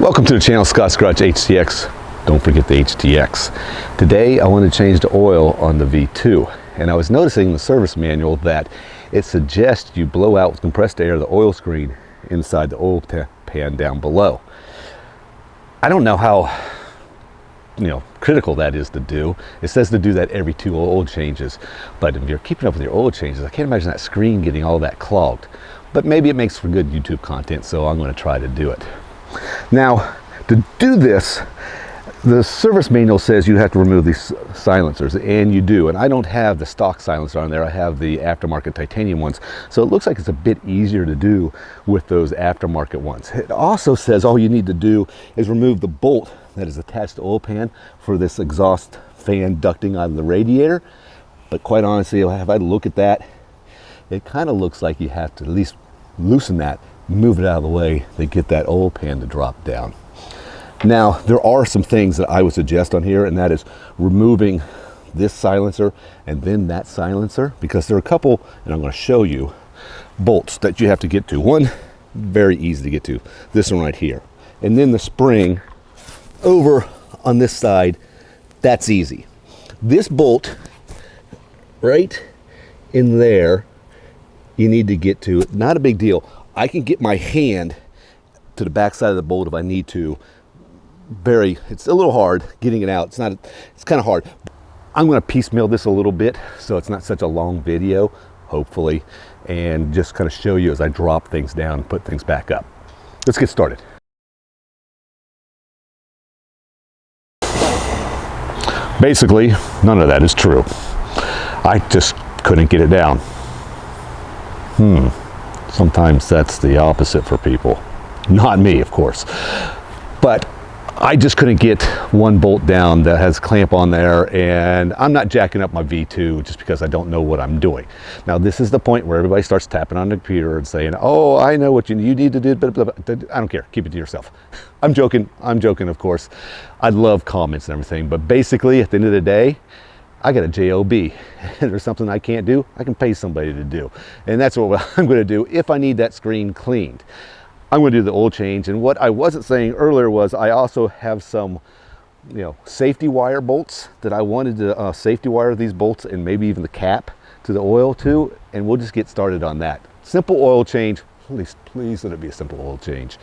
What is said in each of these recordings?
Welcome to the channel, Scott's Garage HTX. Don't forget the HTX. Today I want to change the oil on the V2, and I was noticing in the service manual that it suggests you blow out with compressed air the oil screen inside the oil pan down below. I don't know how critical that is to do. It says to do that every 2 oil changes, but if you're keeping up with your oil changes, I can't imagine that screen getting all that clogged. But maybe it makes for good YouTube content, so I'm going to try to do it. Now, to do this, the service manual says you have to remove these silencers, and you do. And I don't have the stock silencer on there. I have the aftermarket titanium ones, so it looks like it's a bit easier to do with those aftermarket ones. It also says all you need to do is remove the bolt that is attached to the oil pan for this exhaust fan ducting out of the radiator. But quite honestly, if I look at that, it kind of looks like you have to at least loosen that, move it out of the way to get that oil pan to drop down. Now, there are some things that I would suggest on here, and that is removing this silencer and then that silencer, because there are a couple, and I'm going to show you, bolts that you have to get to. One, very easy to get to, this one right here. And then the spring over on this side, that's easy. This bolt right in there, you need to get to. Not a big deal. I can get my hand to the back side of the bolt if I need to. It's a little hard getting it out. It's kind of hard. I'm going to piecemeal this a little bit so it's not such a long video, hopefully, and just kind of show you as I drop things down and put things back up. Let's get started. Basically, none of that is true. I just couldn't get it down. Sometimes that's the opposite for people. Not me, of course. But I just couldn't get one bolt down that has a clamp on there, and I'm not jacking up my V2 just because I don't know what I'm doing. Now, this is the point where everybody starts tapping on the computer and saying, oh, I know what you need to do, blah, blah, blah. I don't care, keep it to yourself. I'm joking, of course. I love comments and everything, but basically, at the end of the day, I got a job, and there's something I can't do, I can pay somebody to do. And that's what I'm going to do if I need that screen cleaned. I'm going to do the oil change. And what I wasn't saying earlier was I also have some safety wire bolts that I wanted to safety wire these bolts, and maybe even the cap to the oil too, and we'll just get started on that. Simple oil change. Please let it be a simple oil change.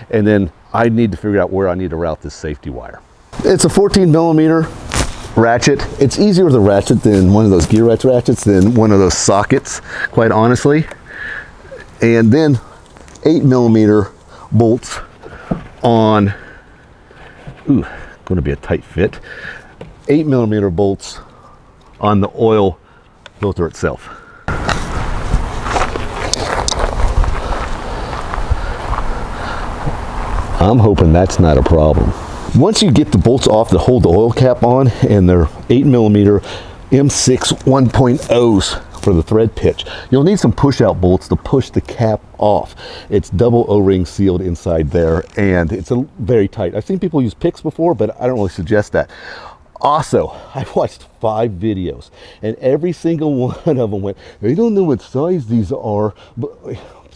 And then I need to figure out where I need to route this safety wire. It's a 14mm ratchet. It's easier with a ratchet than one of those gear ratchets than one of those sockets, quite honestly. And then 8mm bolts on, going to be a tight fit, 8mm bolts on the oil filter itself. I'm hoping that's not a problem. Once you get the bolts off that hold the oil cap on, and they're 8mm M6 1.0s for the thread pitch, you'll need some push-out bolts to push the cap off. It's double O-ring sealed inside there, and it's very tight. I've seen people use picks before, but I don't really suggest that. Also, I've watched 5 videos, and every single one of them went, they don't know what size these are. But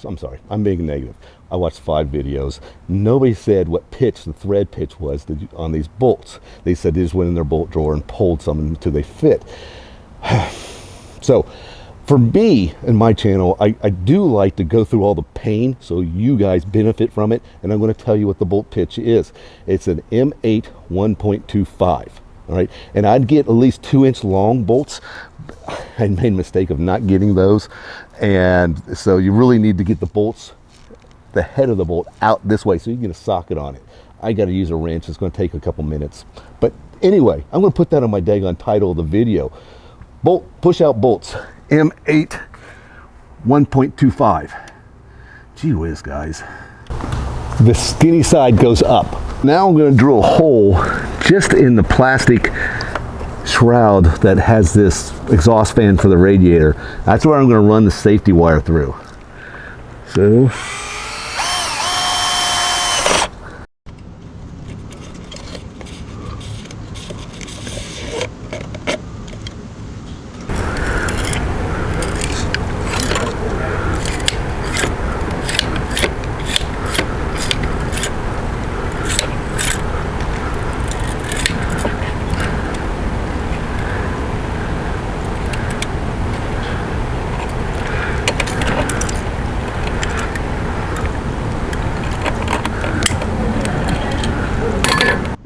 I'm sorry, I'm being negative. I watched 5 videos. Nobody said what pitch the thread pitch was on these bolts. They said they just went in their bolt drawer and pulled some until they fit. So for me and my channel, I do like to go through all the pain so you guys benefit from it, and I'm going to tell you what the bolt pitch is. It's an M8 1.25. All right, and I'd get at least 2-inch long bolts. I made a mistake of not getting those, and so you really need to get the bolts, the head of the bolt, out this way so you can get a socket on it. I got to use a wrench. It's going to take a couple minutes, but anyway, I'm going to put that on my daggone title of the video. Push out bolts, M8 1.25. Gee whiz, guys. The skinny side goes up. Now I'm going to drill a hole just in the plastic shroud that has this exhaust fan for the radiator. That's where I'm going to run the safety wire through. So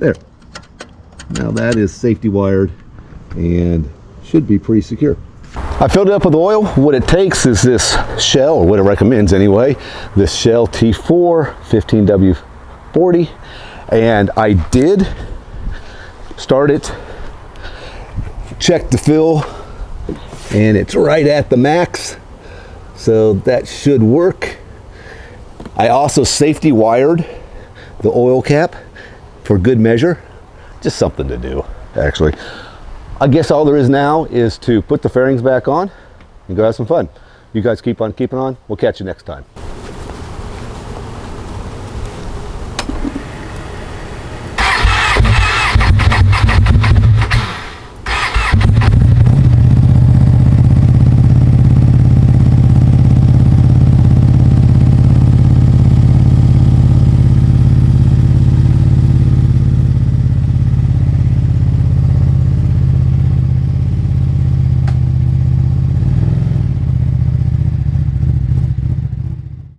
There. Now that is safety wired and should be pretty secure. I filled it up with oil. What it takes is this Shell, or what it recommends anyway, this Shell T4 15W40, and I did start it, check the fill, and it's right at the max, so that should work. I also safety wired the oil cap for good measure. Just something to do, actually. I guess all there is now is to put the fairings back on and go have some fun. You guys keep on keeping on. We'll catch you next time.